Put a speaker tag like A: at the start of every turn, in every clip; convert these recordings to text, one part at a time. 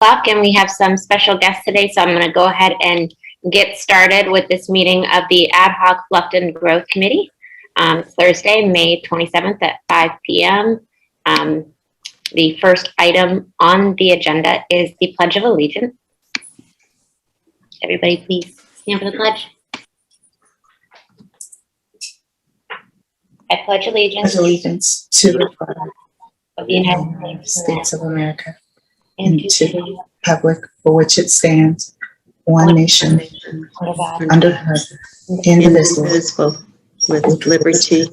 A: And we have some special guests today, so I'm going to go ahead and get started with this meeting of the Ad Hoc Bluffton Growth Committee. Thursday, May 27th at 5 p.m. The first item on the agenda is the Pledge of Allegiance. Everybody please stand for the pledge. I pledge allegiance
B: to the flag
A: of the United
B: States of America and to the republic for which it stands, one nation, under God, indivisible, with liberty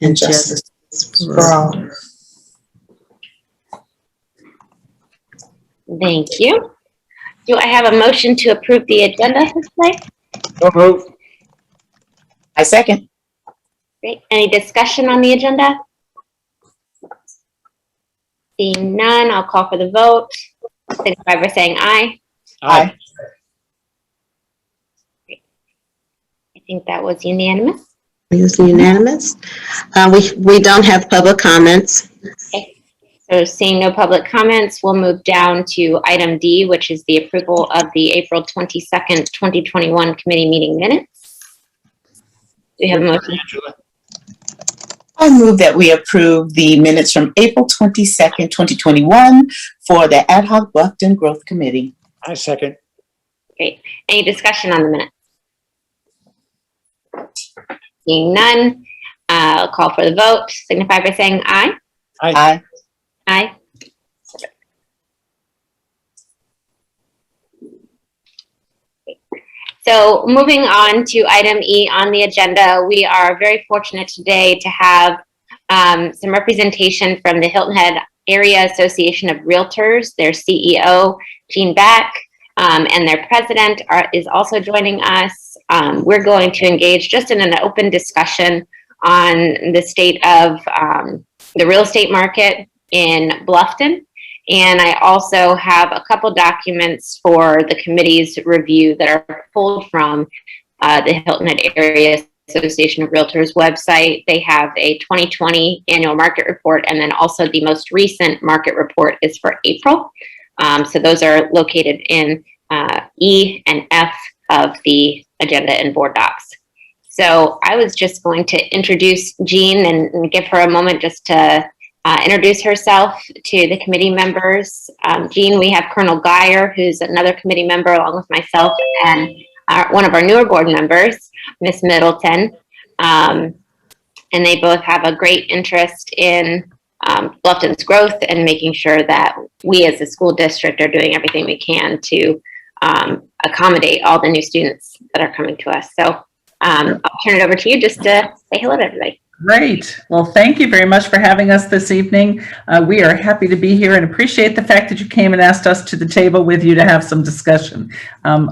B: and justice for all.
A: Thank you. Do I have a motion to approve the agenda for today?
B: So moved. I second.
A: Great. Any discussion on the agenda? Seeing none, I'll call for the vote. Signify by saying aye.
B: Aye.
A: Great. I think that was unanimous.
C: It was unanimous. We don't have public comments.
A: Okay. So seeing no public comments, we'll move down to item D, which is the approval of the April 22nd, 2021 committee meeting minutes. Do we have a motion?
B: I move that we approve the minutes from April 22nd, 2021 for the Ad Hoc Bluffton Growth Committee. I second.
A: Great. Any discussion on the minutes? Seeing none, I'll call for the vote. Signify by saying aye.
B: Aye.
A: Aye. So moving on to item E on the agenda, we are very fortunate today to have some representation from the Hilton Head Area Association of Realtors. Their CEO, Jean Back, and their president is also joining us. We're going to engage just in an open discussion on the state of the real estate market in Bluffton. And I also have a couple documents for the committee's review that are pulled from the Hilton Head Area Association of Realtors website. They have a 2020 annual market report, and then also the most recent market report is for April. So those are located in E and F of the agenda and board docs. So I was just going to introduce Jean and give her a moment just to introduce herself to the committee members. Jean, we have Colonel Geyer, who's another committee member along with myself, and one of our newer board members, Miss Middleton. And they both have a great interest in Bluffton's growth and making sure that we as a school district are doing everything we can to accommodate all the new students that are coming to us. So I'll turn it over to you just to say hello to everybody.
D: Great. Well, thank you very much for having us this evening. We are happy to be here and appreciate the fact that you came and asked us to the table with you to have some discussion.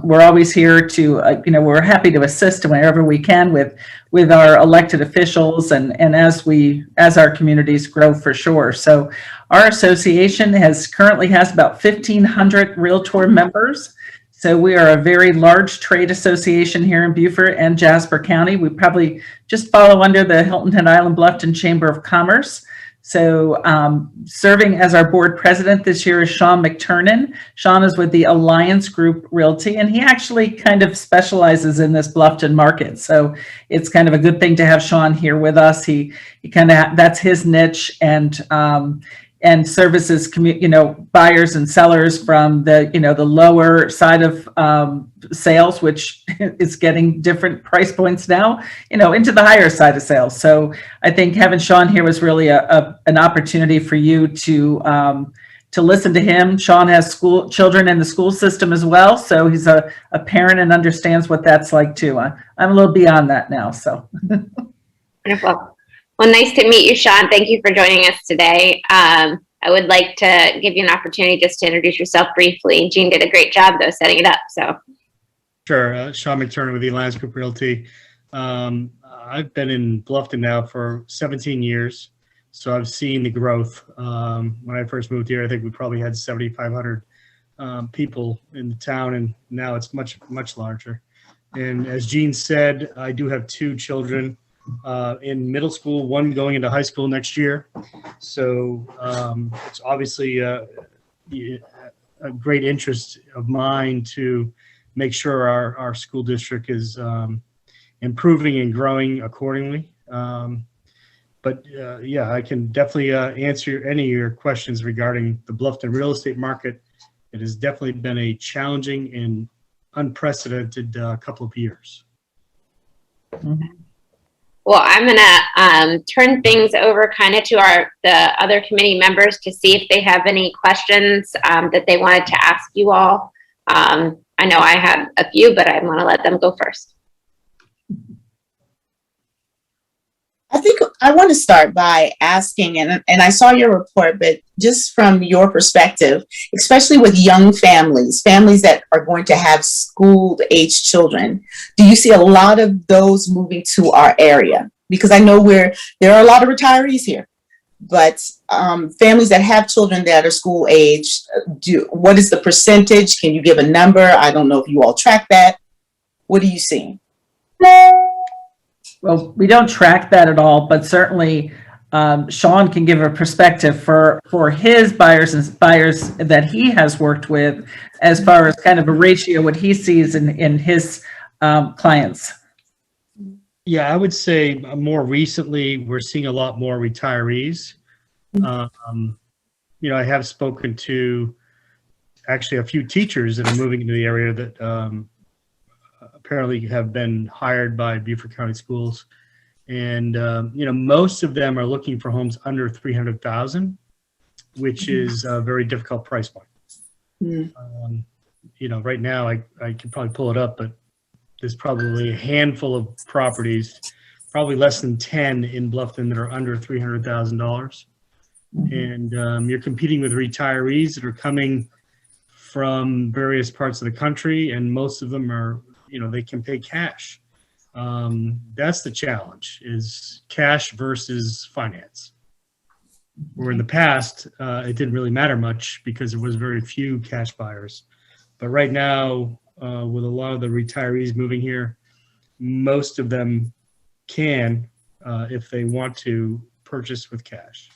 D: We're always here to, we're happy to assist wherever we can with our elected officials and as our communities grow for sure. So our association currently has about 1,500 Realtor members. So we are a very large trade association here in Beaufort and Jasper County. We probably just follow under the Hilton Head Island Bluffton Chamber of Commerce. So serving as our board president this year is Sean McTurnan. Sean is with the Alliance Group Realty, and he actually kind of specializes in this Bluffton market. So it's kind of a good thing to have Sean here with us. He kind of, that's his niche, and services, buyers and sellers from the, the lower side of sales, which is getting different price points now, into the higher side of sales. So I think having Sean here was really an opportunity for you to listen to him. Sean has children in the school system as well. So he's a parent and understands what that's like too. I'm a little beyond that now, so.
A: Wonderful. Well, nice to meet you, Sean. Thank you for joining us today. I would like to give you an opportunity just to introduce yourself briefly. Jean did a great job, though, setting it up. So,
E: sure. Sean McTurnan with the Alliance Group Realty. I've been in Bluffton now for 17 years, so I've seen the growth. When I first moved here, I think we probably had 7,500 people in the town, and now it's much, much larger. And as Jean said, I do have two children in middle school, one going into high school next year. So it's obviously a great interest of mine to make sure our school district is improving and growing accordingly. Yeah, I can definitely answer any of your questions regarding the Bluffton real estate market. It has definitely been a challenging and unprecedented couple of years.
A: Well, I'm gonna turn things over kind of to the other committee members to see if they have any questions that they wanted to ask you all. I know I had a few, but I want to let them go first.
B: I think I want to start by asking, and I saw your report, but just from your perspective, especially with young families that are going to have school-age children, do you see a lot of those moving to our area? Because I know there are a lot of retirees here, but families that have children that are school age, what is the percentage? Can you give a number? I don't know if you all track that. What are you seeing?
D: Well, we don't track that at all, but certainly Sean can give a perspective for his buyers that he has worked with, as far as kind of a ratio, what he sees in his clients.
E: Yeah, I would say more recently, we're seeing a lot more retirees. I have spoken to actually a few teachers that are moving into the area that apparently have been hired by Beaufort County Schools. And, most of them are looking for homes under 300,000, which is a very difficult price point. Right now I could probably pull it up, but there's probably a handful of properties, probably less than 10 in Bluffton, that are under $300,000. And you're competing with retirees that are coming from various parts of the country, and most of them are, they can pay cash. That's the challenge, is cash versus finance. Where in the past, it didn't really matter much because there was very few cash buyers. But right now, with a lot of the retirees moving here, most of them can, if they want to, purchase with cash.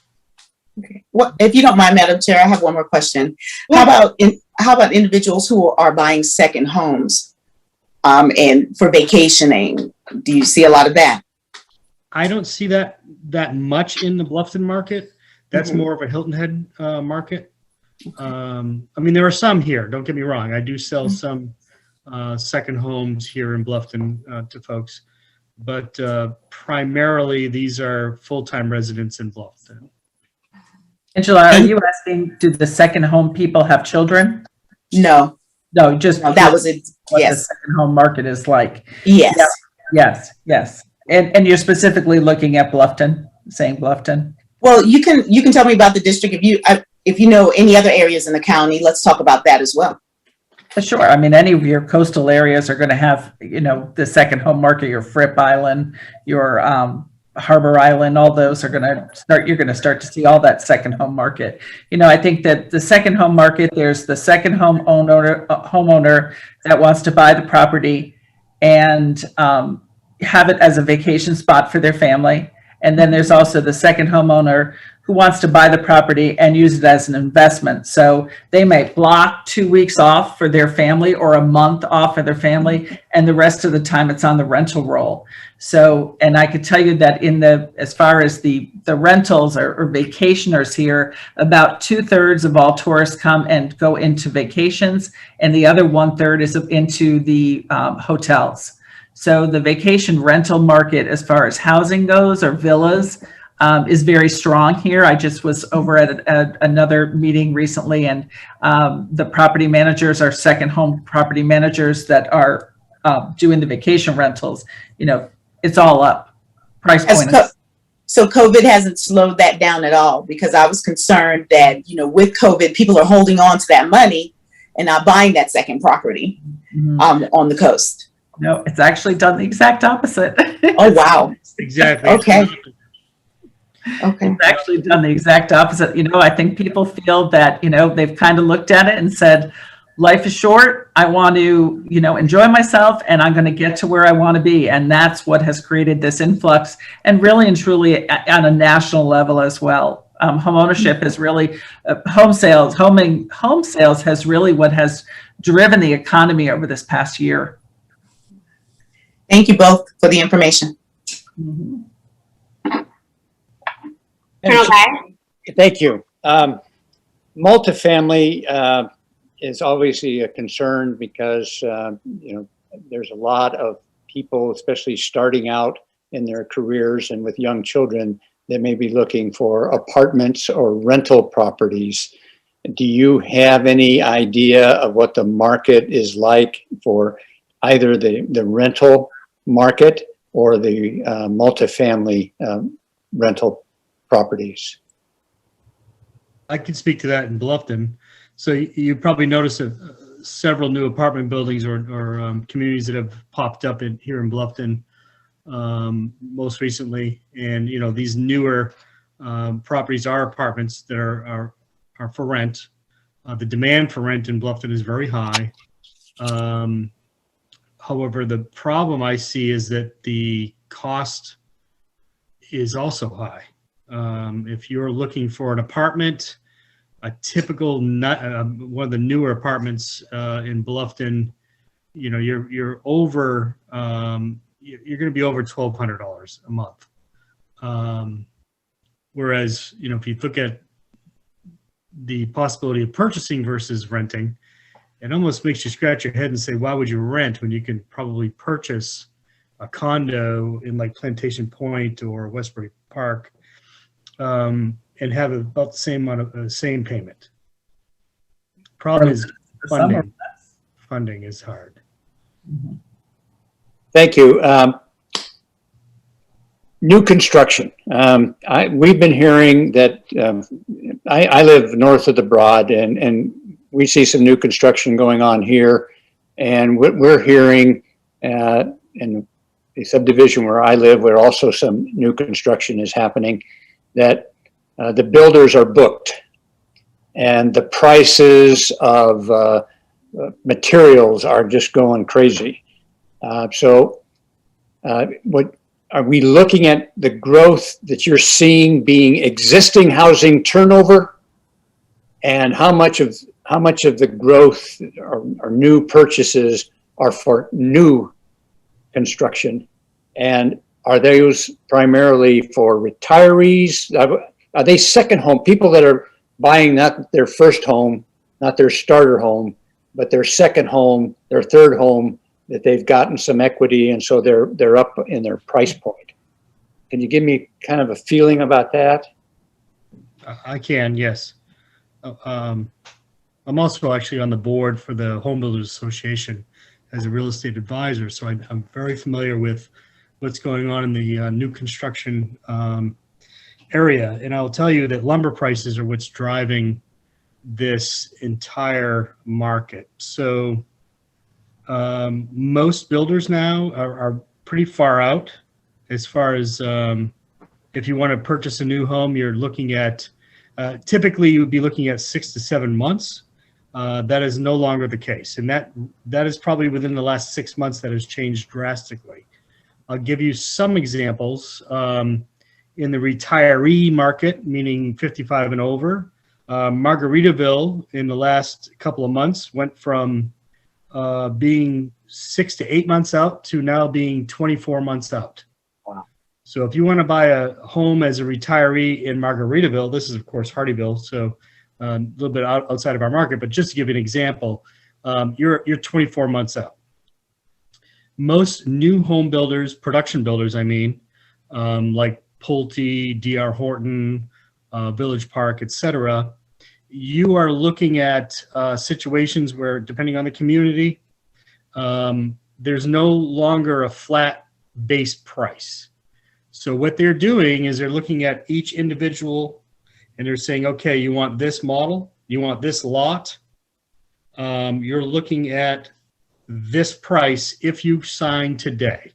B: Okay. Well, if you don't mind, Madam Chair, I have one more question.
A: Yeah.
B: How about individuals who are buying second homes and for vacationing? Do you see a lot of that?
E: I don't see that much in the Bluffton market. That's more of a Hilton Head market. There are some here, don't get me wrong. I do sell some second homes here in Bluffton to folks, but primarily these are full-time residents in Bluffton.
D: Angela, are you asking, do the second home people have children?
B: No,
D: Just
B: that was it.
D: what
B: Yes.
D: the second home market is like.
B: Yes.
D: Yeah, yes. And you're specifically looking at Bluffton, saying Bluffton?
B: Well, you can tell me about the district. If you know any other areas in the county, let's talk about that as well.
D: Sure. Any of your coastal areas are going to have, the second home market, your Fripp Island, your Harbor Island, all those are going to start, you're going to start to see all that second home market. I think that the second home market, there's the second homeowner that wants to buy the property and have it as a vacation spot for their family. And then there's also the second homeowner who wants to buy the property and use it as an investment. So they may block 2 weeks off for their family or a month off for their family, and the rest of the time it's on the rental roll. So, and I could tell you that as far as the rentals or vacationers here, about 2/3 of all tourists come and go into vacations, and the other 1/3 is into the hotels. So the vacation rental market, as far as housing goes, or villas, is very strong here. I just was over at another meeting recently, and the property managers are second home property managers that are doing the vacation rentals. It's all up. Price point.
B: So COVID hasn't slowed that down at all, because I was concerned that, with COVID, people are holding on to that money and not buying that second property on the coast.
D: No, it's actually done the exact opposite.
B: Oh, wow.
E: Exactly.
B: Okay.
D: It's actually done the exact opposite. I think people feel that, they've kind of looked at it and said, life is short. I want to, enjoy myself, and I'm going to get to where I want to be. And that's what has created this influx, and really and truly on a national level as well. home ownership is really home sales has really what has driven the economy over this past year.
B: Thank you both for the information.
D: Mhm.
A: Colonel Guy?
F: Thank you. Multifamily is obviously a concern because, there's a lot of people, especially starting out in their careers and with young children, that may be looking for apartments or rental properties. Do you have any idea of what the market is like for either the rental market or the multifamily rental properties?
E: I can speak to that in Bluffton. So you probably noticed several new apartment buildings or communities that have popped up here in Bluffton most recently. And, these newer properties are apartments that are for rent. The demand for rent in Bluffton is very high. However, the problem I see is that the cost is also high. If you're looking for an apartment, a typical one of the newer apartments in Bluffton, you're over you're going to be over $1,200 a month. Whereas if you look at the possibility of purchasing versus renting, it almost makes you scratch your head and say, why would you rent when you can probably purchase a condo in like Plantation Point or Westbury Park? And have about the same amount of same payment. Problem is funding. Funding is hard.
F: Thank you. New construction. We've been hearing that I live north of the Broad, and we see some new construction going on here. And what we're hearing in the subdivision where I live, where also some new construction is happening, that the builders are booked, and the prices of materials are just going crazy. So what are we looking at the growth that you're seeing being existing housing turnover, and how much of the growth or new purchases are for new construction, and are those primarily for retirees? Are they second home, people that are buying not their first home, not their starter home, but their second home, their third home, that they've gotten some equity, and so they're up in their price point? Can you give me kind of a feeling about that?
E: I can, yes. I'm also actually on the board for the Home Builders Association as a real estate advisor, so I'm very familiar with what's going on in the new construction area. And I'll tell you that lumber prices are what's driving this entire market. So most builders now are pretty far out as far as if you want to purchase a new home, you're looking at typically you would be looking at 6 to 7 months. That is no longer the case, and that is probably within the last 6 months that has changed drastically. I'll give you some examples. In the retiree market, meaning 55 and over, Margaritaville in the last couple of months went from being 6 to 8 months out to now being 24 months out.
F: Wow.
E: So if you want to buy a home as a retiree in Margaritaville, this is of course Hardyville, so a little bit outside of our market, but just to give you an example, you're 24 months out. Most new home builders, production builders, I mean, like Pulte, D.R. Horton, Village Park, etc., you are looking at situations where, depending on the community, there's no longer a flat base price. So what they're doing is they're looking at each individual and they're saying, okay, you want this model, you want this lot, you're looking at this price if you sign today.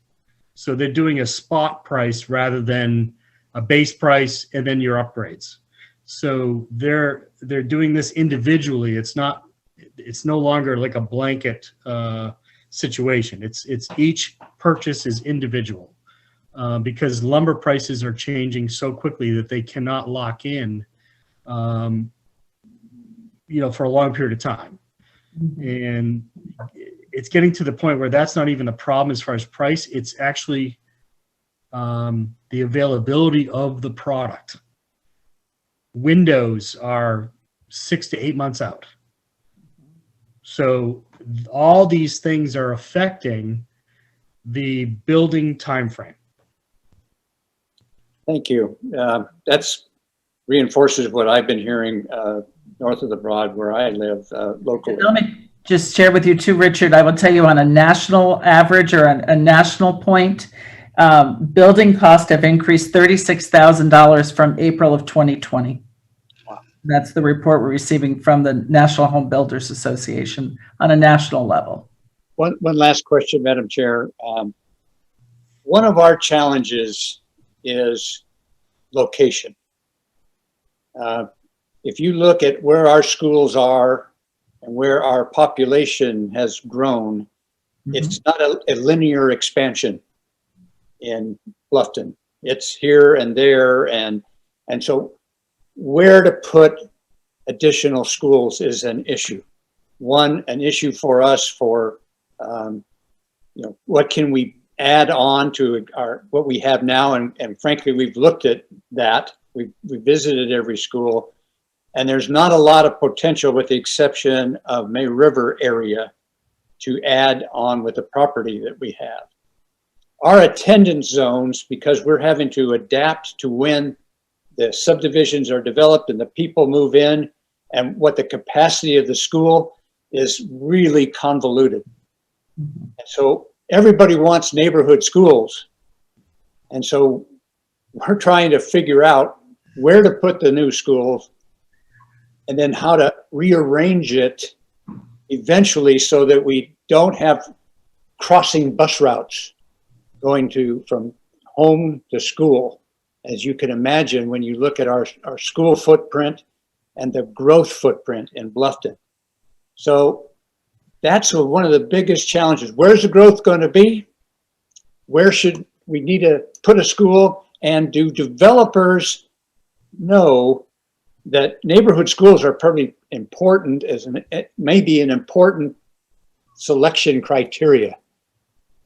E: So they're doing a spot price rather than a base price and then your upgrades. So they're doing this individually. It's no longer like a blanket situation. It's each purchase is individual because lumber prices are changing so quickly that they cannot lock in for a long period of time. And it's getting to the point where that's not even the problem as far as price. It's actually the availability of the product. Windows are 6 to 8 months out. So all these things are affecting the building timeframe.
F: Thank you. That's reinforces what I've been hearing north of the Broad where I live locally.
D: Let me just share with you too, Richard. I will tell you on a national average or a national point, building costs have increased $36,000 from April of 2020.
F: Wow.
D: That's the report we're receiving from the National Home Builders Association on a national level.
F: One last question, Madam Chair. One of our challenges is location. If you look at where our schools are and where our population has grown, it's not a linear expansion in Bluffton. It's here and there, and so where to put additional schools is an issue. An issue for us for what can we add on to what we have now, and frankly, we've looked at that. We visited every school, and there's not a lot of potential, with the exception of May River area, to add on with the property that we have. Our attendance zones, because we're having to adapt to when the subdivisions are developed and the people move in, and what the capacity of the school is, really convoluted. And so everybody wants neighborhood schools. And so we're trying to figure out where to put the new schools and then how to rearrange it eventually so that we don't have crossing bus routes going from home to school. As you can imagine, when you look at our school footprint and the growth footprint in Bluffton. So that's one of the biggest challenges. Where's the growth going to be? Where should we need to put a school? And do developers know that neighborhood schools are pretty important maybe an important selection criteria?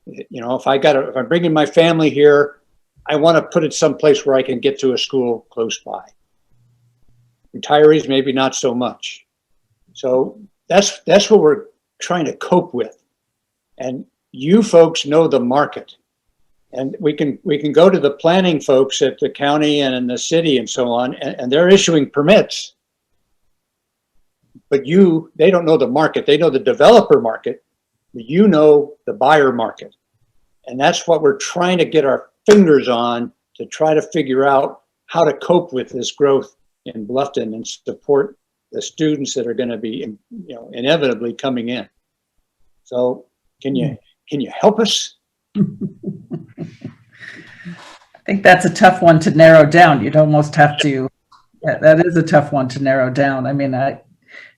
F: If I'm bringing my family here, I want to put it someplace where I can get to a school close by. Retirees, maybe not so much. So that's what we're trying to cope with. And you folks know the market. And we can go to the planning folks at the county and in the city and so on, and they're issuing permits. But they don't know the market. They know the developer market, but you know the buyer market. And that's what we're trying to get our fingers on, to try to figure out how to cope with this growth in Bluffton and support the students that are going to be, inevitably coming in. So can you help us?
D: I think that's a tough one to narrow down. You'd almost have to, that is a tough one to narrow down. I mean,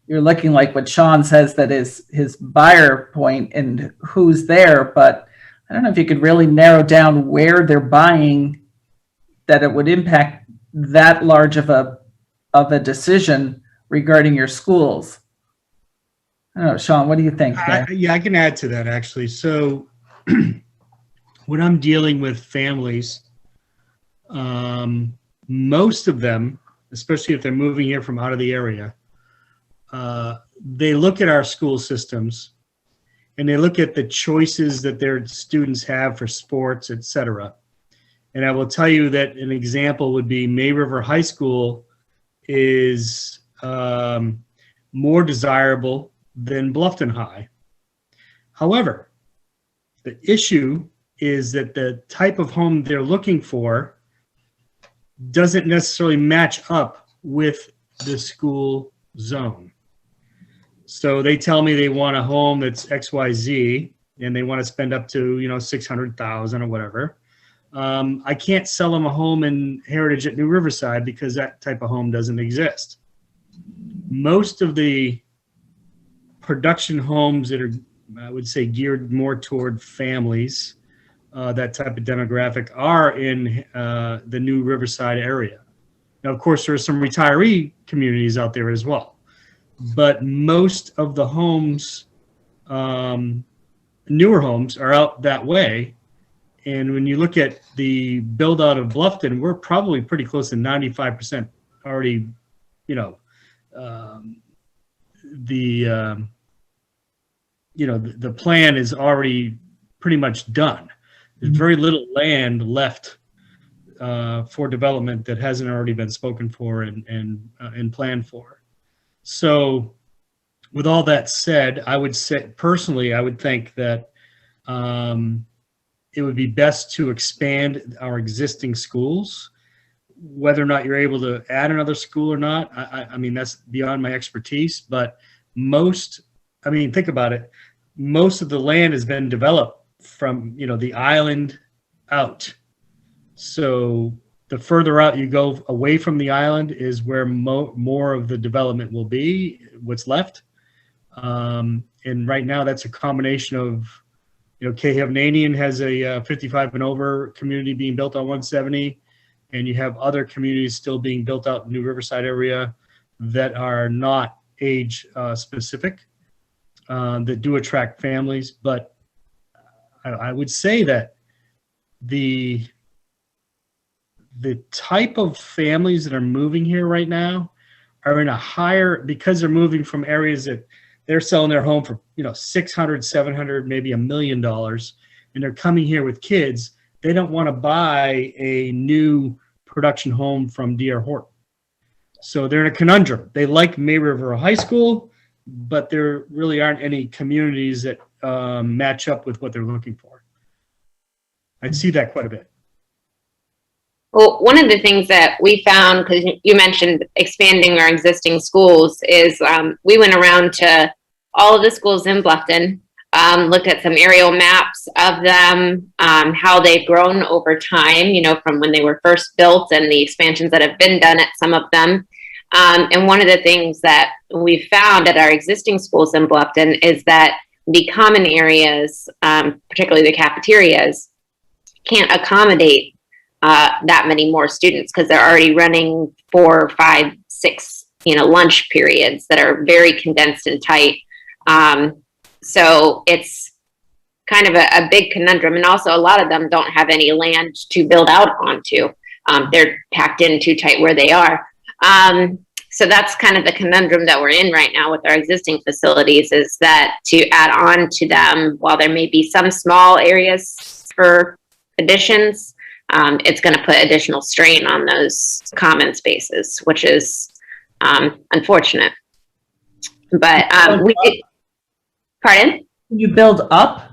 D: you're looking like what Sean says, that is his buyer point and who's there, but I don't know if you could really narrow down where they're buying, that it would impact that large of a decision regarding your schools. I don't know, Sean, what do you think?
E: Yeah, I can add to that, actually. So when I'm dealing with families, most of them, especially if they're moving here from out of the area, they look at our school systems and they look at the choices that their students have for sports, etc. And I will tell you that an example would be May River High School is more desirable than Bluffton High. However, the issue is that the type of home they're looking for doesn't necessarily match up with the school zone. So they tell me they want a home that's XYZ and they want to spend up to, $600,000 or whatever. I can't sell them a home in Heritage at New Riverside because that type of home doesn't exist. Most of the production homes that are, I would say, geared more toward families, that type of demographic, are in the New Riverside area. Now, of course, there are some retiree communities out there as well. But most of the homes, newer homes, are out that way. And when you look at the build out of Bluffton, we're probably pretty close to 95% already, the plan is already pretty much done. There's very little land left for development that hasn't already been spoken for and planned for. So with all that said, I would say personally, I would think that it would be best to expand our existing schools. Whether or not you're able to add another school or not, I mean, that's beyond my expertise, but think about it. Most of the land has been developed from, the island out. So the further out you go away from the island is where more of the development will be, what's left. And right now that's a combination of, Cahavnanian has a 55 and over community being built on 170. And you have other communities still being built out in New Riverside area that are not age specific, that do attract families. But I would say that the type of families that are moving here right now are in a higher, because they're moving from areas that they're selling their home for, $600, $700, maybe $1 million, and they're coming here with kids. They don't want to buy a new production home from D.R. Horton. So they're in a conundrum. They like May River High School, but there really aren't any communities that match up with what they're looking for. I see that quite a bit.
A: Well, one of the things that we found, because you mentioned expanding our existing schools, is we went around to all of the schools in Bluffton, looked at some aerial maps of them, how they've grown over time, from when they were first built and the expansions that have been done at some of them. And one of the things that we found at our existing schools in Bluffton is that the common areas, particularly the cafeterias, can't accommodate that many more students because they're already running 4, 5, 6, lunch periods that are very condensed and tight. So it's kind of a big conundrum. And also a lot of them don't have any land to build out onto. They're packed in too tight where they are. So that's kind of the conundrum that we're in right now with our existing facilities, is that to add on to them, while there may be some small areas for additions, it's going to put additional strain on those common spaces, which is unfortunate. But pardon?
D: You build up?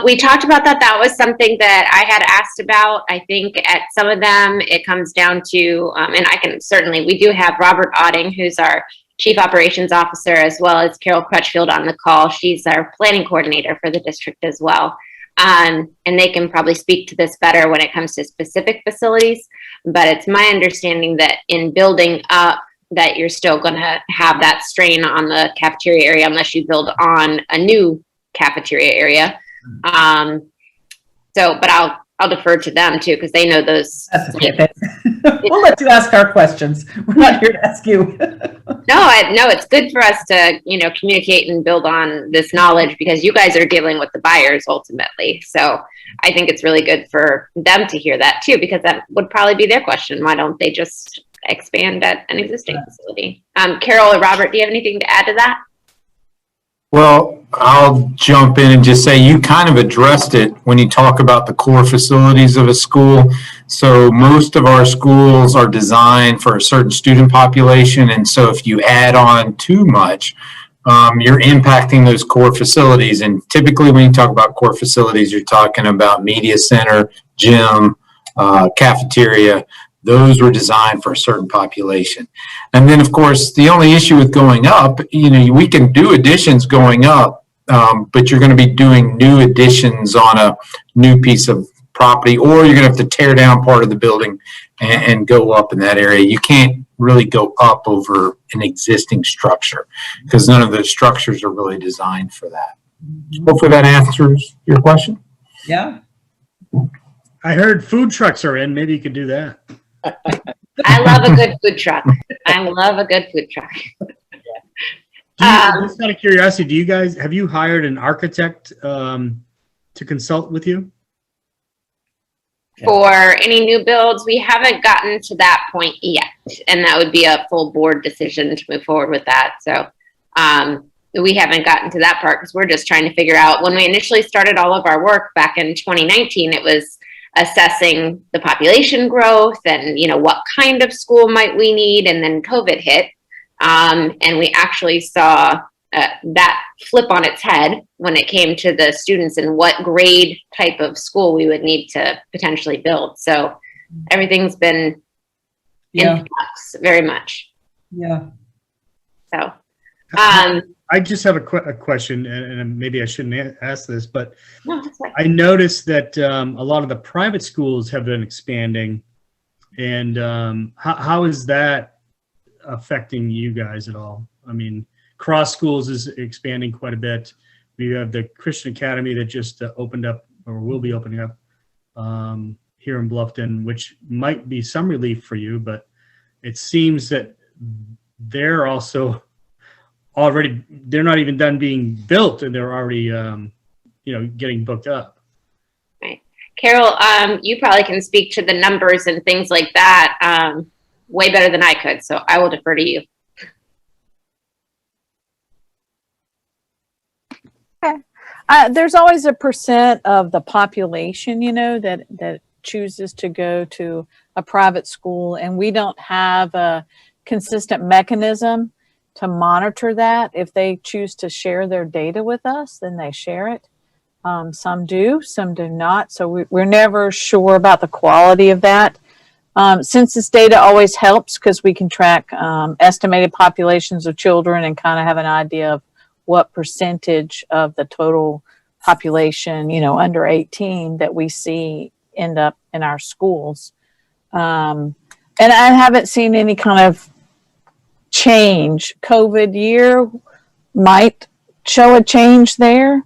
A: We talked about that. That was something that I had asked about. I think at some of them, it comes down to, and I can certainly, we do have Robert Otting, who's our Chief Operations Officer, as well as Carol Crutchfield on the call. She's our planning coordinator for the district as well. And they can probably speak to this better when it comes to specific facilities. But it's my understanding that in building up, that you're still going to have that strain on the cafeteria area unless you build on a new cafeteria area. But I'll defer to them too, because they know those.
D: That's okay. We'll let you ask our questions. We're not here to ask you.
A: No, it's good for us to, communicate and build on this knowledge, because you guys are dealing with the buyers ultimately. So I think it's really good for them to hear that too, because that would probably be their question. Why don't they just expand at an existing facility? Carol or Robert, do you have anything to add to that?
G: Well, I'll jump in and just say you kind of addressed it when you talk about the core facilities of a school. So most of our schools are designed for a certain student population. And so if you add on too much, you're impacting those core facilities. And typically when you talk about core facilities, you're talking about media center, gym, cafeteria. Those were designed for a certain population. And then, of course, the only issue with going up, we can do additions going up, but you're going to be doing new additions on a new piece of property, or you're going to have to tear down part of the building and go up in that area. You can't really go up over an existing structure because none of the structures are really designed for that. Hopefully that answers your question.
D: Yeah.
E: I heard food trucks are in. Maybe you could do that.
A: I love a good food truck. I love a good food truck.
E: Just out of curiosity, have you hired an architect to consult with you?
A: For any new builds, we haven't gotten to that point yet, and that would be a full board decision to move forward with that. So we haven't gotten to that part because we're just trying to figure out. When we initially started all of our work back in 2019, it was assessing the population growth and, you know, what kind of school might we need, and then COVID hit, and we actually saw that flip on its head when it came to the students and what grade type of school we would need to potentially build. So everything's been in flux very much.
D: Yeah.
A: So
E: I just have a question, and maybe I shouldn't ask this, but
A: no, that's fine.
E: I noticed that a lot of the private schools have been expanding, and how is that affecting you guys at all? I mean, Cross Schools is expanding quite a bit. We have the Christian Academy that just opened up, or will be opening up here in Bluffton, which might be some relief for you, but it seems that they're also they're not even done being built, and they're already getting booked up.
A: Right. Carol, you probably can speak to the numbers and things like that way better than I could, so I will defer to you.
H: There's always a percent of the population, you know, that chooses to go to a private school, and we don't have a consistent mechanism to monitor that. If they choose to share their data with us, then they share it. Some do, some do not. So we're never sure about the quality of that. Census data always helps because we can track estimated populations of children and kind of have an idea of what percentage of the total population, you know, under 18 that we see end up in our schools. And I haven't seen any kind of change. COVID year might show a change there.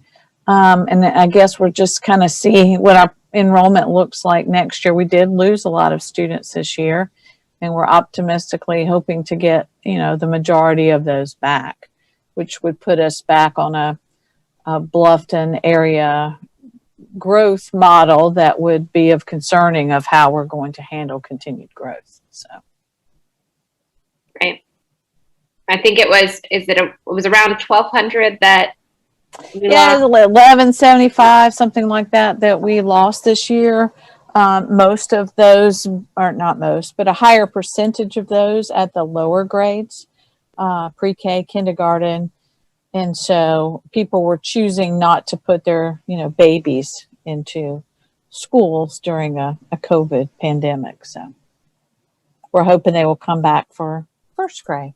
H: And I guess we're just kind of seeing what our enrollment looks like next year. We did lose a lot of students this year, and we're optimistically hoping to get, you know, the majority of those back, which would put us back on a Bluffton area growth model that would be of concerning of how we're going to handle continued growth. So,
A: Right. I think it was, it was around 1,200 that we
H: yeah,
A: lost.
H: 1175, something like that we lost this year. Most of those, or not most, but a higher percentage of those at the lower grades, pre-K, kindergarten. And so people were choosing not to put their, you know, babies into schools during a COVID pandemic. So we're hoping they will come back for first grade.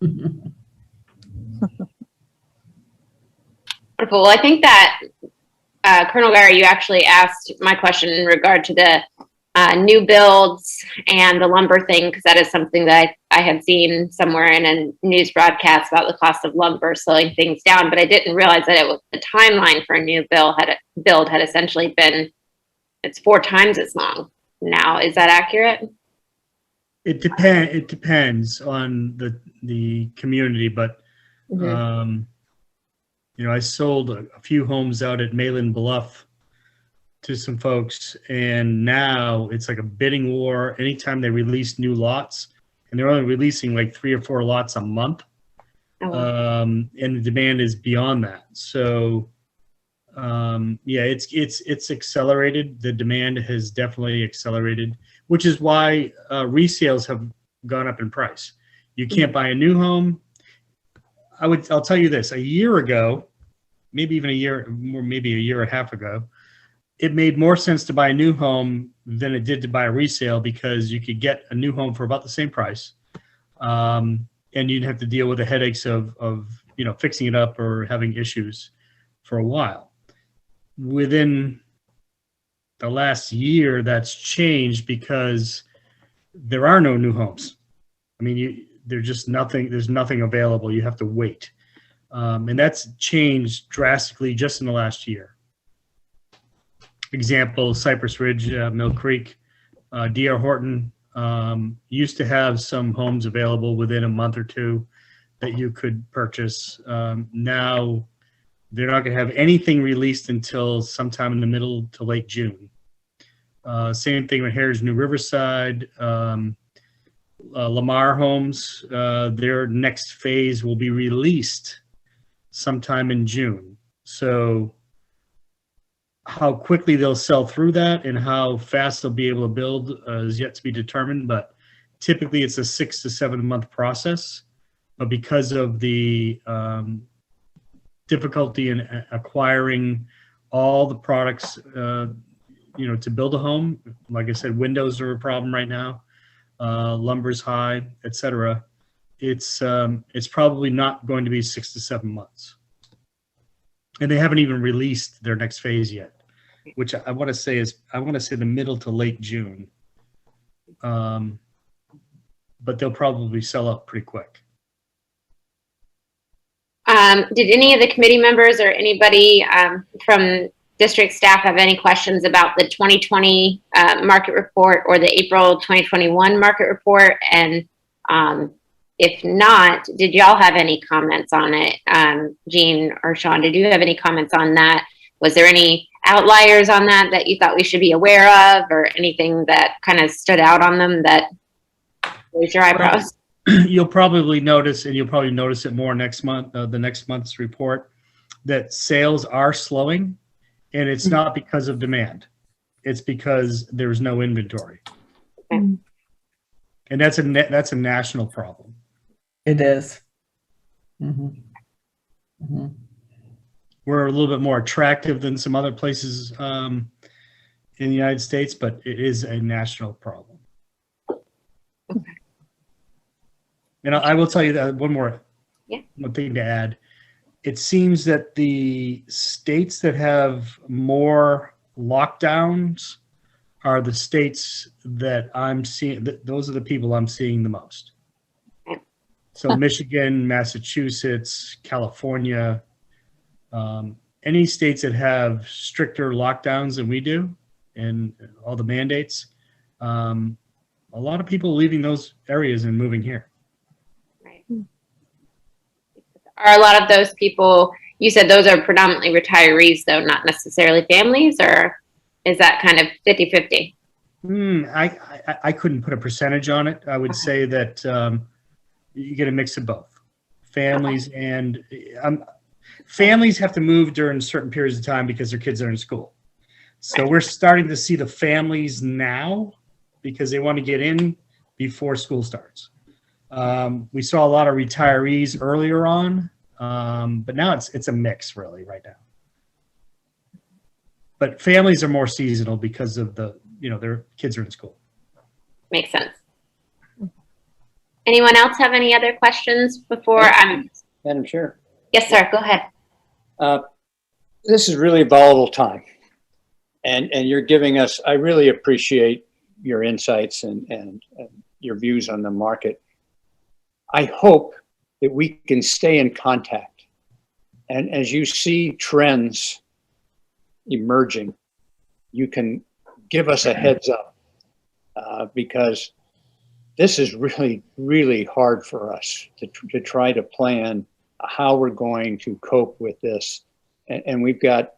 A: Wonderful. Well, I think that Colonel Larry, you actually asked my question in regard to the new builds and the lumber thing, because that is something that I had seen somewhere in a news broadcast about the cost of lumber slowing things down, but I didn't realize that it was the timeline for a new build had essentially been, it's 4 times as long now. Is that accurate?
E: It depends on the community, but I sold a few homes out at Malin Bluff to some folks, and now it's like a bidding war anytime they release new lots, and they're only releasing like 3 or 4 lots a month. And the demand is beyond that. So it's accelerated. The demand has definitely accelerated, which is why resales have gone up in price. You can't buy a new home. I'll tell you this, a year ago, maybe even a year and a half ago, it made more sense to buy a new home than it did to buy a resale, because you could get a new home for about the same price. And you'd have to deal with the headaches of fixing it up or having issues for a while. Within the last year, that's changed because there are no new homes. I mean, there's nothing available. You have to wait. And that's changed drastically just in the last year. Example, Cypress Ridge, Mill Creek, D.R. Horton, used to have some homes available within a month or two that you could purchase. Now they're not going to have anything released until sometime in the middle to late June. Same thing with Harris New Riverside, Lamar Homes. Their next phase will be released sometime in June. So how quickly they'll sell through that and how fast they'll be able to build is yet to be determined, but typically it's a 6 to 7 month process. But because of the difficulty in acquiring all the products, to build a home, like I said, windows are a problem right now, lumber's high, etc. It's probably not going to be 6 to 7 months. And they haven't even released their next phase yet, which I want to say the middle to late June. But they'll probably sell out pretty quick.
A: Did any of the committee members or anybody from district staff have any questions about the 2020 market report or the April 2021 market report? And if not, did y'all have any comments on it? Jean or Sean, did you have any comments on that? Was there any outliers on that you thought we should be aware of, or anything that kind of stood out on them that raised your eyebrows?
E: You'll probably notice, and you'll probably notice it more next month, the next month's report, that sales are slowing, and it's not because of demand. It's because there's no inventory.
A: Okay.
E: And that's a national problem.
D: It is. Mm-hmm. Mm-hmm.
E: We're a little bit more attractive than some other places in the United States, but it is a national problem.
A: Okay.
E: And I will tell you that one thing to add. It seems that the states that have more lockdowns are the states that I'm seeing. Those are the people I'm seeing the most. So Michigan, Massachusetts, California, any states that have stricter lockdowns than we do and all the mandates, a lot of people leaving those areas and moving here.
A: Are a lot of those people, you said those are predominantly retirees though, not necessarily families, or is that kind of 50-50?
E: I couldn't put a percentage on it. I would say that you get a mix of both. Families and families have to move during certain periods of time because their kids are in school. So we're starting to see the families now because they want to get in before school starts. We saw a lot of retirees earlier on, but now it's a mix really right now. But families are more seasonal because of their kids are in school.
A: Makes sense. Anyone else have any other questions before I'm?
F: Madam Chair.
A: Yes, sir. Go ahead.
F: This is really a volatile time, and you're giving us. I really appreciate your insights and your views on the market. I hope that we can stay in contact, and as you see trends emerging, you can give us a heads up because this is really, really hard for us to try to plan how we're going to cope with this. And we've got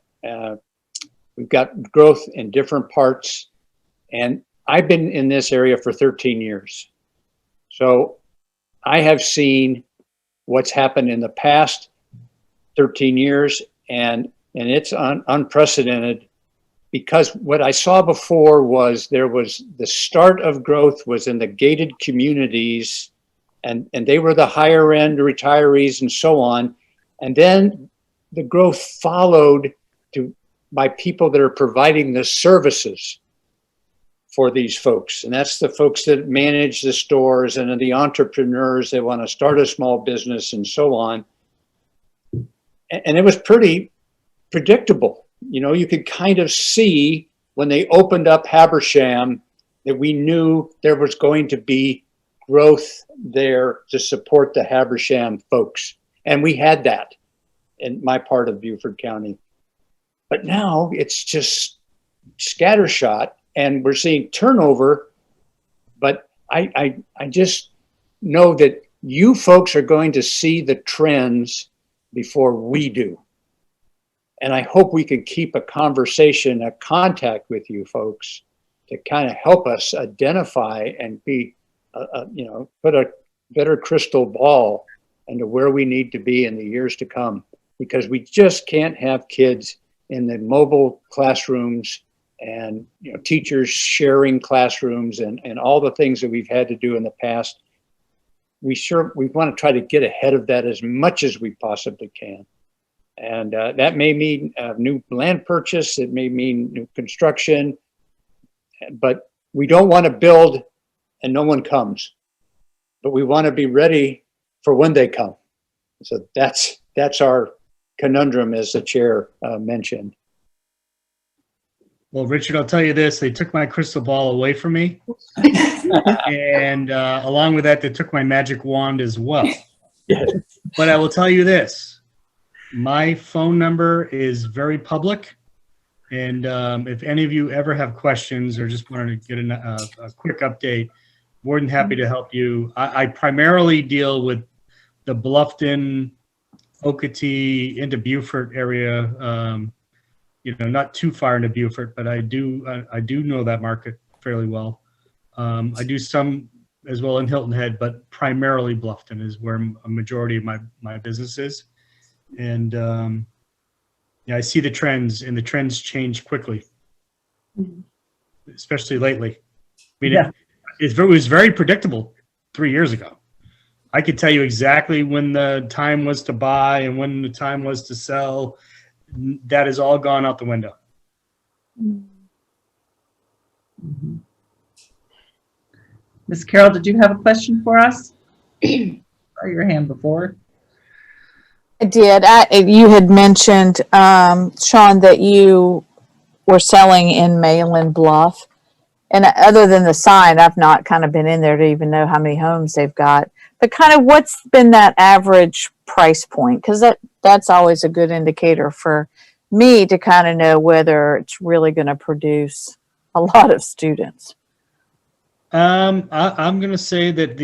F: growth in different parts. And I've been in this area for 13 years. So I have seen what's happened in the past 13 years, and it's unprecedented. Because what I saw before was the start of growth was in the gated communities, and they were the higher end retirees and so on. And then the growth followed by people that are providing the services for these folks. And that's the folks that manage the stores and the entrepreneurs that want to start a small business and so on. And it was pretty predictable. You could kind of see when they opened up Habersham that we knew there was going to be growth there to support the Habersham folks. And we had that in my part of Beaufort County. But now it's just scattershot, and we're seeing turnover, but I just know that you folks are going to see the trends before we do. And I hope we can keep a conversation, a contact with you folks to kind of help us identify and be, put a better crystal ball into where we need to be in the years to come, because we just can't have kids in the mobile classrooms and teachers sharing classrooms and all the things that we've had to do in the past. We want to try to get ahead of that as much as we possibly can. And that may mean new land purchase, it may mean new construction, but we don't want to build and no one comes. But we want to be ready for when they come. So that's our conundrum, as the chair mentioned.
E: Well, Richard, I'll tell you this, they took my crystal ball away from me. And along with that, they took my magic wand as well.
F: Yes.
E: But I will tell you this, my phone number is very public. And if any of you ever have questions or just wanted to get a quick update, more than happy to help you. I primarily deal with the Bluffton, Okatee, into Beaufort area. Not too far into Beaufort, but I do know that market fairly well. I do some as well in Hilton Head, but primarily Bluffton is where a majority of my business is. And I see the trends, and the trends change quickly, especially lately. I mean, it was very predictable 3 years ago. I could tell you exactly when the time was to buy and when the time was to sell. That has all gone out the window.
D: Ms. Carroll, did you have a question for us? Saw your hand before.
H: I did. You had mentioned, Sean, that you were selling in Mayland Bluff. And other than the sign, I've not kind of been in there to even know how many homes they've got. But kind of what's been that average price point? Because that's always a good indicator for me to kind of know whether it's really going to produce a lot of students.
E: I'm going to say that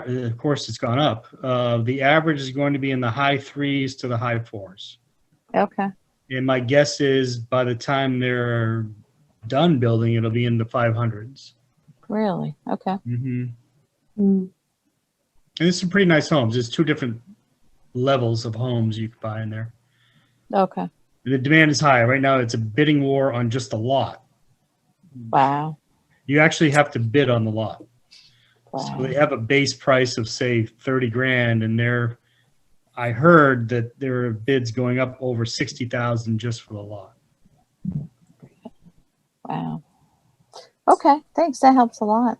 E: of course it's gone up. The average is going to be in the high 3s to the high 4s.
H: Okay.
E: And my guess is by the time they're done building, it'll be in the 500s.
H: Really? Okay.
E: Mm-hmm. And it's some pretty nice homes. There's 2 different levels of homes you can buy in there.
H: Okay.
E: The demand is high. Right now, it's a bidding war on just the lot.
H: Wow.
E: You actually have to bid on the lot.
H: Wow.
E: So they have a base price of, say, $30,000, and I heard that there are bids going up over $60,000 just for the lot.
H: Wow. Okay. Thanks. That helps a lot.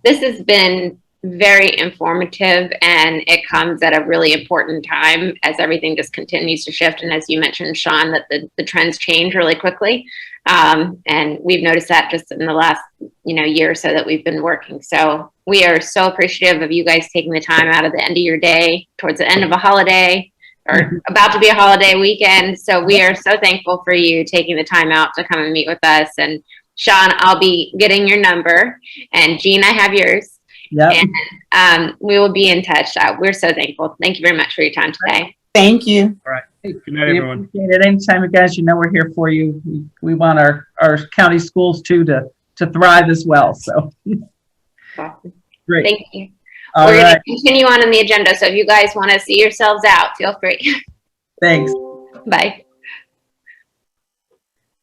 A: This has been very informative, and it comes at a really important time as everything just continues to shift. And as you mentioned, Sean, that the trends change really quickly. And we've noticed that just in the last, year or so that we've been working. So we are so appreciative of you guys taking the time out of the end of your day towards the end of a holiday or about to be a holiday weekend. So we are so thankful for you taking the time out to come and meet with us. And Sean, I'll be getting your number, and Jean, I have yours.
D: Yep.
A: And we will be in touch. We're so thankful. Thank you very much for your time today.
B: Thank you.
E: All right. Good night,
D: We
E: everyone.
D: appreciate it. Anytime, guys, we're here for you. We want our county schools too to thrive as well. So
A: Awesome.
D: great.
A: Thank you.
D: All
A: We're going
D: right.
A: to continue on in the agenda. So if you guys want to see yourselves out, feel free.
D: Thanks.
A: Bye.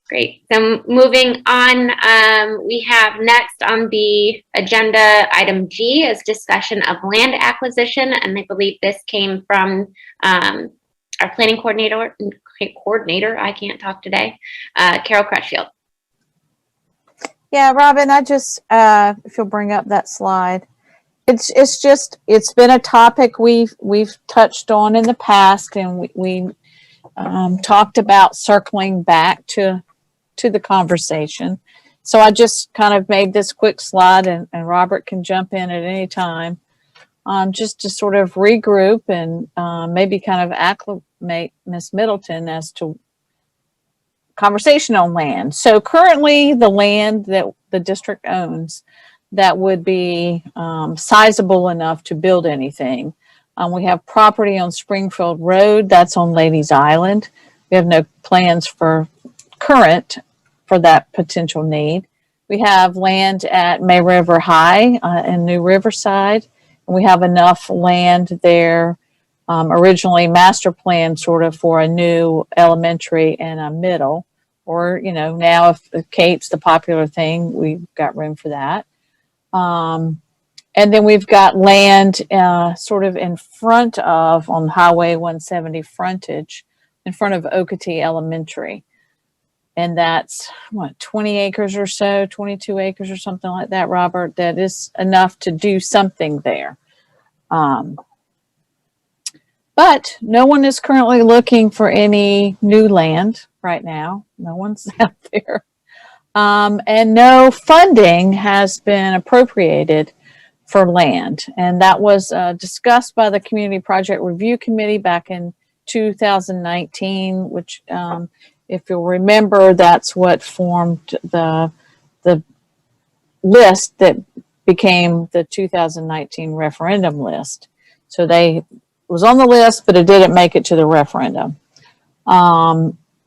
A: Great. So moving on, we have next on the agenda, item G is discussion of land acquisition. And I believe this came from our planning coordinator, I can't talk today, Carol Crutchfield.
H: Yeah, Robin, I just, if you'll bring up that slide. It's been a topic we've touched on in the past, and we talked about circling back to the conversation. So I just kind of made this quick slide, and Robert can jump in at any time, just to sort of regroup and maybe kind of acclimate Ms. Middleton as to conversation on land. So currently the land that the district owns, that would be sizable enough to build anything. We have property on Springfield Road, that's on Ladies Island. We have no plans for current for that potential need. We have land at May River High in New Riverside. And we have enough land there, originally master planned sort of for a new elementary and a middle. Or, you know, now if Kate's the popular thing, we've got room for that. And then we've got land sort of in front of, on Highway 170 frontage, in front of Okatee Elementary. And that's, what, 20 acres or so, 22 acres or something like that, Robert, that is enough to do something there. But no one is currently looking for any new land right now. No one's out there. And no funding has been appropriated for land. And that was discussed by the Community Project Review Committee back in 2019, which, if you'll remember, that's what formed the list that became the 2019 referendum list. So they was on the list, but it didn't make it to the referendum.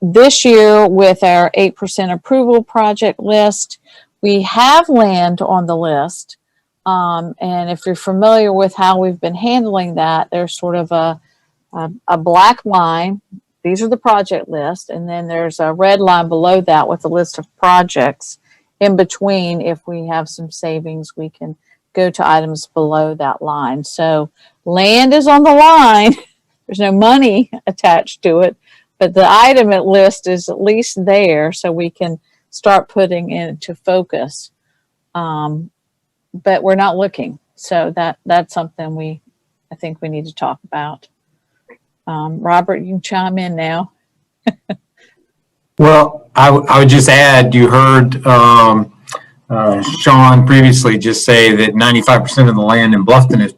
H: This year, with our 8% approval project list, we have land on the list. And if you're familiar with how we've been handling that, there's sort of a black line. These are the project list. And then there's a red line below that with a list of projects. In between, if we have some savings, we can go to items below that line. So land is on the line. There's no money attached to it, but the item at list is at least there so we can start putting it into focus. But we're not looking. So that's something I think we need to talk about. Robert, you can chime in now.
G: Well, I would just add, you heard Sean previously just say that 95% of the land in Bluffton has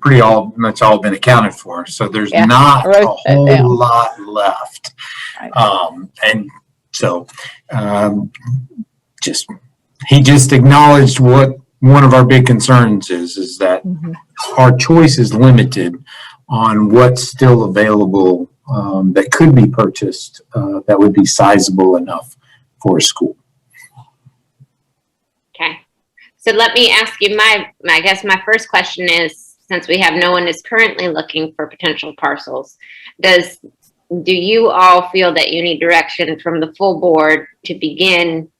G: much all been accounted for. So there's not a whole lot left.
H: Right.
G: And so he just acknowledged what one of our big concerns is that our choice is limited on what's still available that could be purchased that would be sizable enough for a school.
A: Okay. So let me ask you I guess my first question is, since we have no one is currently looking for potential parcels, do you all feel that you need direction from the full board to begin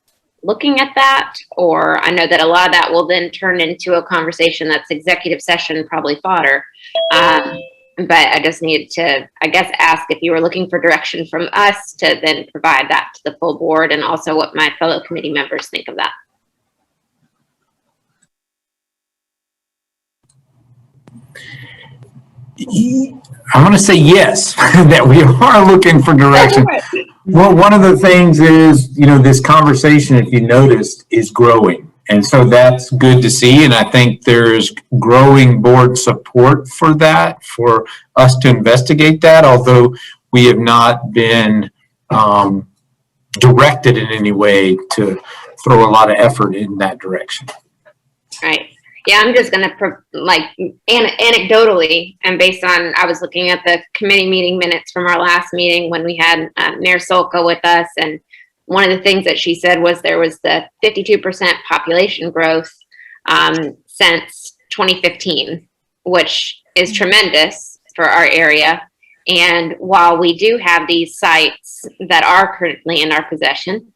A: looking at that? Or I know that a lot of that will then turn into a conversation that's executive session, probably fodder. But I just needed to, I guess, ask if you were looking for direction from us to then provide that to the full board, and also what my fellow committee members think of that.
G: I want to say yes, that we are looking for direction. Well, one of the things is, this conversation, if you noticed, is growing. And so that's good to see. And I think there's growing board support for that, for us to investigate that, although we have not been directed in any way to throw a lot of effort in that direction.
A: Right. Yeah, I'm just going to, anecdotally, and based on, I was looking at the committee meeting minutes from our last meeting when we had Mayor Solka with us, and one of the things that she said was there was the 52% population growth since 2015, which is tremendous for our area. And while we do have these sites that are currently in our possession,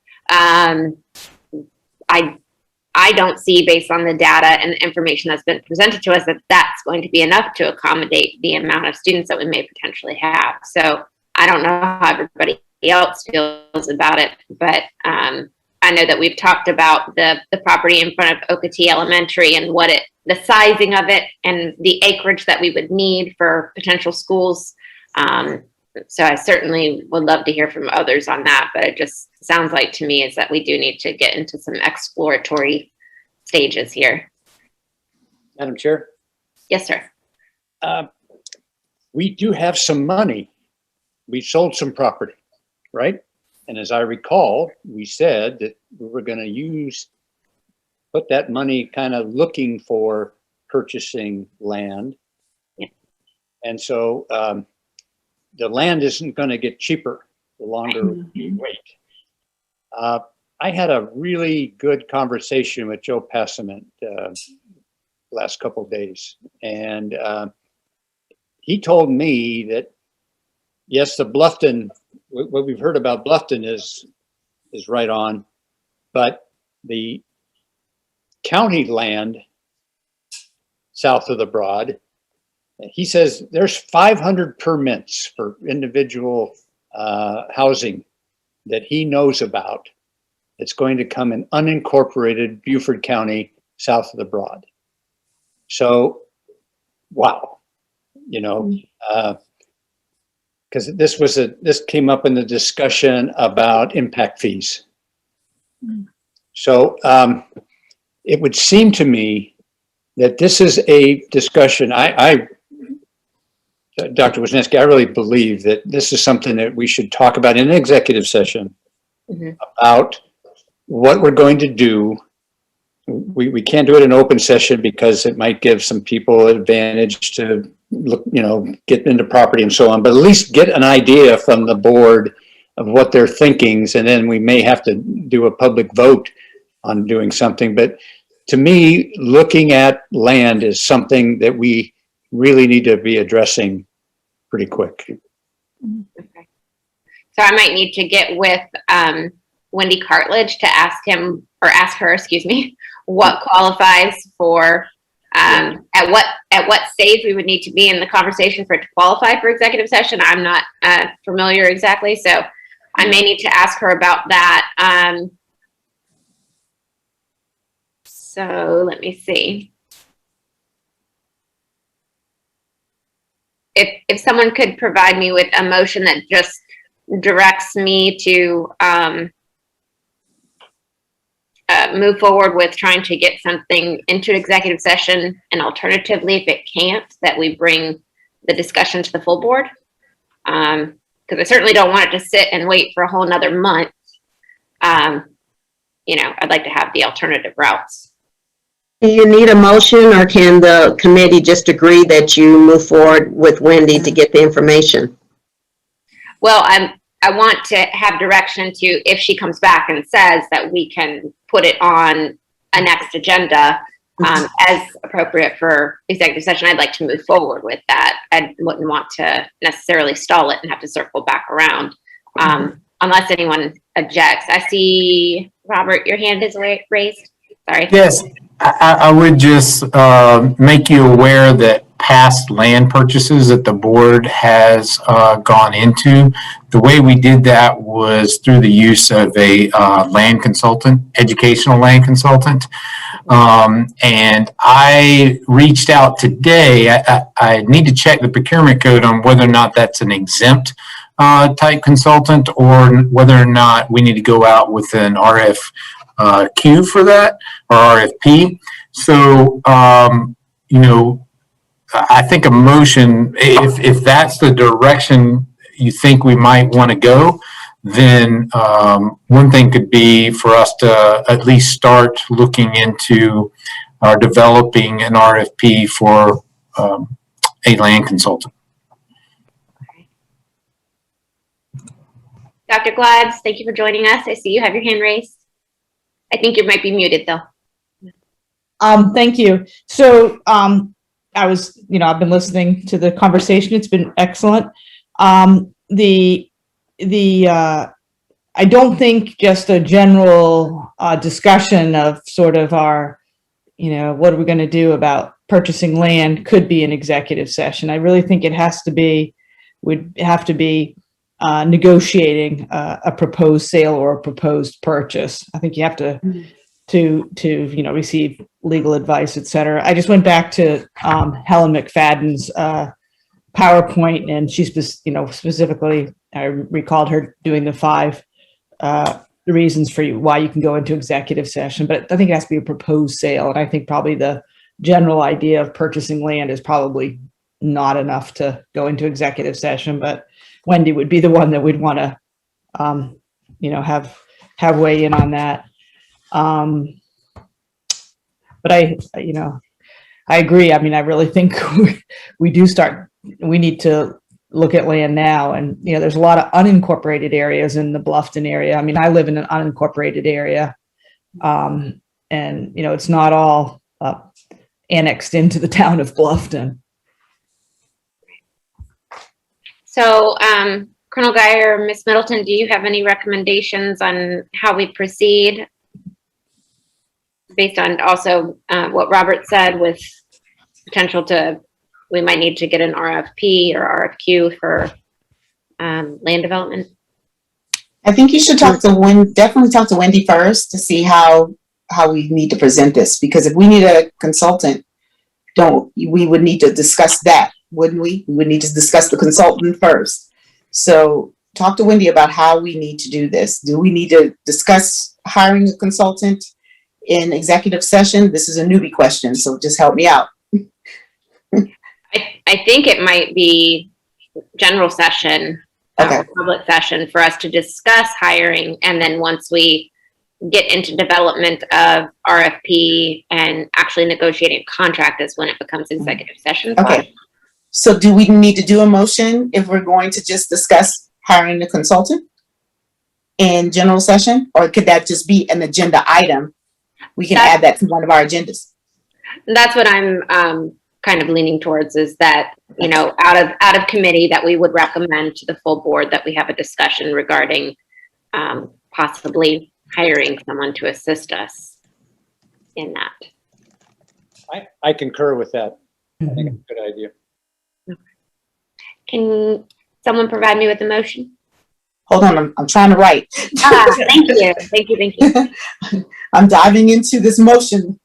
A: I don't see, based on the data and the information that's been presented to us, that that's going to be enough to accommodate the amount of students that we may potentially have. So I don't know how everybody else feels about it, but I know that we've talked about the property in front of Okatee Elementary and the sizing of it and the acreage that we would need for potential schools. So I certainly would love to hear from others on that, but it just sounds like to me is that we do need to get into some exploratory stages here.
F: Madam Chair?
A: Yes, sir.
F: We do have some money. We sold some property, right? And as I recall, we said that we were going to use put that money kind of looking for purchasing land.
A: Yeah.
F: And so the land isn't going to get cheaper the longer we wait. I had a really good conversation with Joe Passament last couple of days, and he told me that yes, the Bluffton, what we've heard about Bluffton is right on, but the county land south of the Broad, he says there's 500 permits for individual housing that he knows about. It's going to come in unincorporated Beaufort County south of the Broad. So, wow, you know, because this came up in the discussion about impact fees. So it would seem to me that this is a discussion. Dr. Wisniewski, I really believe that this is something that we should talk about in an executive session about what we're going to do. We can't do it in open session because it might give some people an advantage to look, you know, get into property and so on, but at least get an idea from the board of what their thinkings, and then we may have to do a public vote on doing something. But to me, looking at land is something that we really need to be addressing pretty quick.
A: Okay. So I might need to get with Wendy Cartledge to ask her, excuse me, what qualifies for, at what stage we would need to be in the conversation for it to qualify for executive session. I'm not familiar exactly, so I may need to ask her about that. So let me see. If someone could provide me with a motion that just directs me to move forward with trying to get something into executive session, and alternatively, if it can't, that we bring the discussion to the full board. Because I certainly don't want it to sit and wait for a whole nother month. You know, I'd like to have the alternative routes.
C: Do you need a motion, or can the committee just agree that you move forward with Wendy to get the information?
A: Well, I want to have direction to, if she comes back and says that we can put it on a next agenda as appropriate for executive session, I'd like to move forward with that. I wouldn't want to necessarily stall it and have to circle back around unless anyone objects. I see, Robert, your hand is raised. Sorry.
G: Yes, I would just make you aware that past land purchases that the board has gone into, the way we did that was through the use of a land consultant, educational land consultant. And I reached out today. I need to check the procurement code on whether or not that's an exempt type consultant, or whether or not we need to go out with an RFQ for that, or RFP. So, you know, I think a motion, if that's the direction you think we might want to go, then one thing could be for us to at least start looking into developing an RFP for a land consultant.
A: Dr. Glads, thank you for joining us. I see you have your hand raised. I think you might be muted though.
I: Thank you. So I was, I've been listening to the conversation. It's been excellent. I don't think just a general discussion of sort of our, what are we going to do about purchasing land could be an executive session. I really think it has to be, we'd have to be negotiating a proposed sale or a proposed purchase. I think you have to receive legal advice, et cetera. I just went back to Helen McFadden's PowerPoint, and she's, specifically, I recalled her doing the 5 reasons for why you can go into executive session, but I think it has to be a proposed sale. And I think probably the general idea of purchasing land is probably not enough to go into executive session, but Wendy would be the one that we'd want to, have weigh in on that. But I agree. I mean, I really think we need to look at land now. And, there's a lot of unincorporated areas in the Bluffton area. I mean, I live in an unincorporated area. And, it's not all annexed into the town of Bluffton.
A: So, Colonel Geyer, Ms. Middleton, do you have any recommendations on how we proceed? Based on also what Robert said with potential we might need to get an RFP or RFQ for land development.
B: I think you should definitely talk to Wendy first to see how we need to present this, because if we need a consultant, we would need to discuss that, wouldn't we? We would need to discuss the consultant first. So talk to Wendy about how we need to do this. Do we need to discuss hiring a consultant in executive session? This is a newbie question, so just help me out.
A: I think it might be general session,
B: Okay.
A: or public session for us to discuss hiring. And then once we get into development of RFP and actually negotiating a contract is when it becomes executive session.
B: Okay. So do we need to do a motion if we're going to just discuss hiring a consultant in general session? Or could that just be an agenda item? We can add that to one of our agendas.
A: That's what I'm kind of leaning towards, is that, out of committee, that we would recommend to the full board that we have a discussion regarding possibly hiring someone to assist us in that.
F: I concur with that. I think it's a good idea.
A: Can someone provide me with a motion?
B: Hold on, I'm trying to write.
A: Thank you. Thank you.
B: I'm diving into this motion.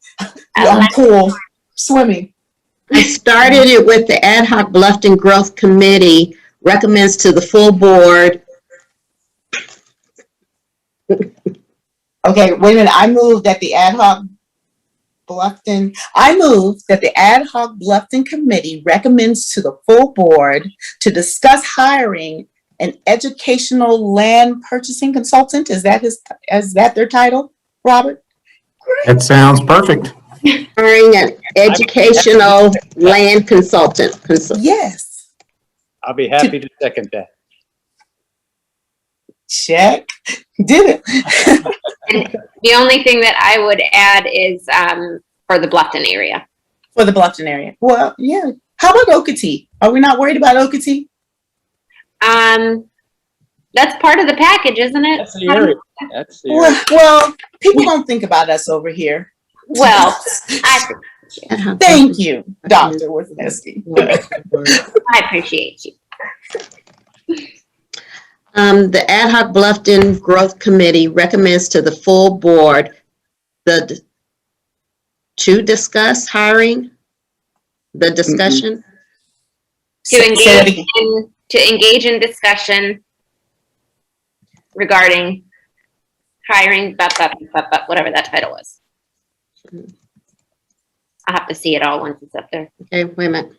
B: I'm cool, swimming.
C: I started it with the Ad hoc Bluffton Growth Committee recommends to the full board.
B: Okay, wait a minute. I move that the Ad hoc Bluffton Committee recommends to the full board to discuss hiring an educational land purchasing consultant. Is that their title, Robert?
G: That sounds perfect.
C: Hiring an educational land consultant.
B: Yes.
F: I'll be happy to second that.
B: Check. Did it.
A: And the only thing that I would add is for the Bluffton area.
B: For the Bluffton area. Well, yeah. How about Okatee? Are we not worried about Okatee?
A: That's part of the package, isn't it?
F: That's the area. That's the area.
B: Well, people don't think about us over here.
A: Well,
B: Thank you, Dr. Wisniewski.
A: I appreciate you.
C: The Ad hoc Bluffton Growth Committee recommends to the full board to discuss hiring, the discussion.
A: To engage in discussion regarding hiring, whatever that title was. I'll have to see it all once it's up there.
C: Okay, wait a minute.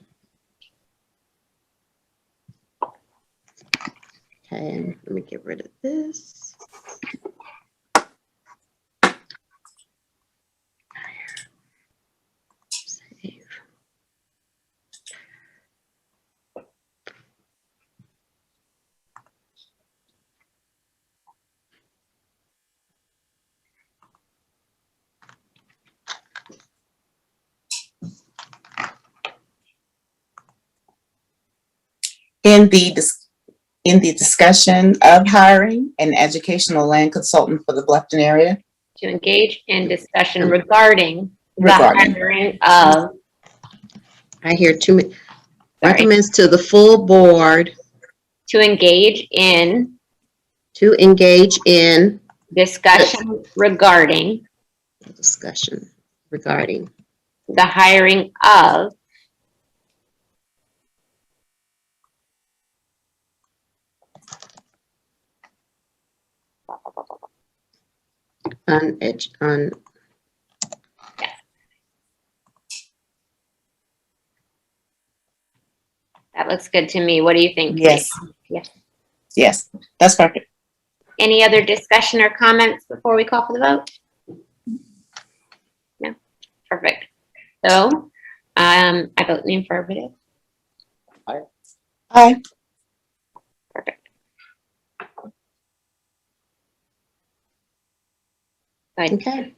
C: Okay, let me get rid of this. Save.
B: In the discussion of hiring an educational land consultant for the Bluffton area.
A: To engage in discussion regarding the hiring of.
C: I hear too many. Recommends to the full board
A: To engage in discussion regarding the hiring of That looks good to me. What do you think?
B: Yes.
A: Yes.
B: Yes, that's perfect.
A: Any other discussion or comments before we call for the vote? No. Perfect. So, I vote in the affirmative.
B: Aye.
A: Perfect. Good.
C: Okay.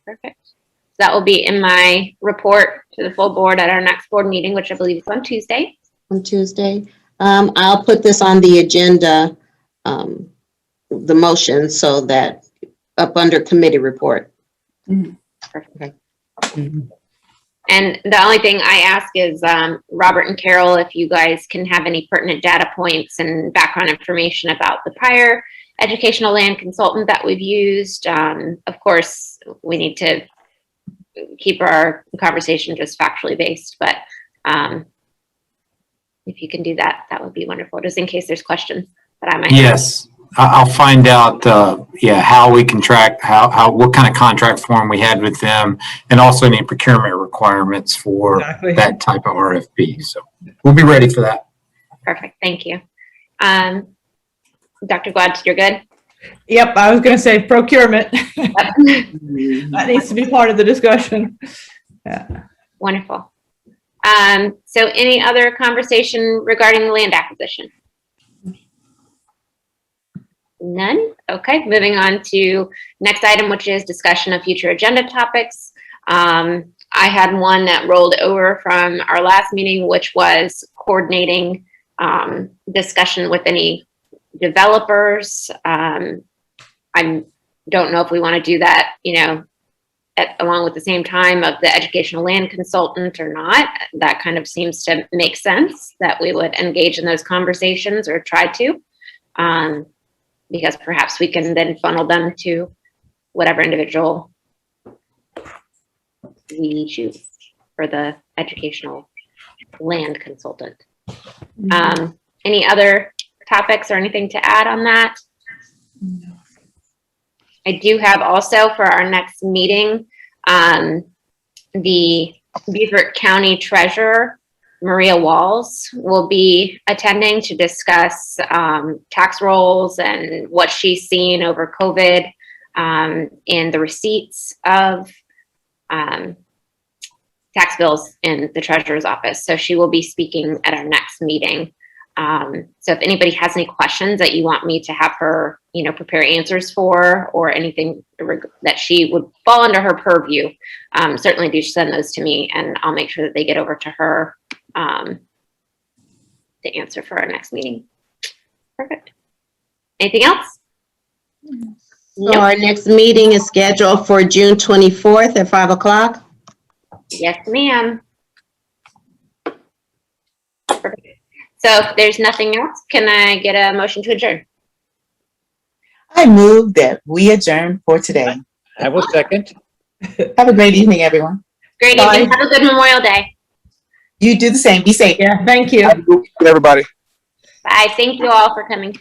A: Perfect. That will be in my report to the full board at our next board meeting, which I believe is on Tuesday.
C: On Tuesday. I'll put this on the agenda, the motion, so that up under committee report.
A: Perfect. And the only thing I ask is, Robert and Carol, if you guys can have any pertinent data points and background information about the prior educational land consultant that we've used. Of course, we need to keep our conversation just factually based, but if you can do that, that would be wonderful, just in case there's questions that I might have.
G: Yes, I'll find out, how we contract, what kind of contract form we had with them, and also any procurement requirements for
I: Exactly.
G: that type of RFP. So we'll be ready for that.
A: Perfect, thank you. Dr. Gladys, you're good?
I: Yep, I was going to say procurement. That needs to be part of the discussion. Yeah.
A: Wonderful. So any other conversation regarding the land acquisition? None? Okay, moving on to next item, which is discussion of future agenda topics. I had one that rolled over from our last meeting, which was coordinating discussion with any developers. I don't know if we want to do that, along with the same time of the educational land consultant or not. That kind of seems to make sense that we would engage in those conversations or try to, because perhaps we can then funnel them to whatever individual we choose for the educational land consultant. Any other topics or anything to add on that? I do have also for our next meeting, the Beaufort County Treasurer, Maria Walls, will be attending to discuss tax rolls and what she's seen over COVID in the receipts of tax bills in the treasurer's office. So she will be speaking at our next meeting. So if anybody has any questions that you want me to have her, prepare answers for, or anything that she would fall under her purview, certainly do send those to me, and I'll make sure that they get over to her to answer for our next meeting. Perfect. Anything else?
C: So our next meeting is scheduled for June 24th at 5 o'clock.
A: Yes, ma'am. Perfect. So if there's nothing else, can I get a motion to adjourn?
B: I move that we adjourn for today.
F: I will second.
B: Have a great evening, everyone.
A: Great
I: Bye.
A: evening. Have a good Memorial Day.
B: You do the same. Be safe.
I: Yeah, thank you.
J: Everybody.
A: Bye. Thank you all for coming.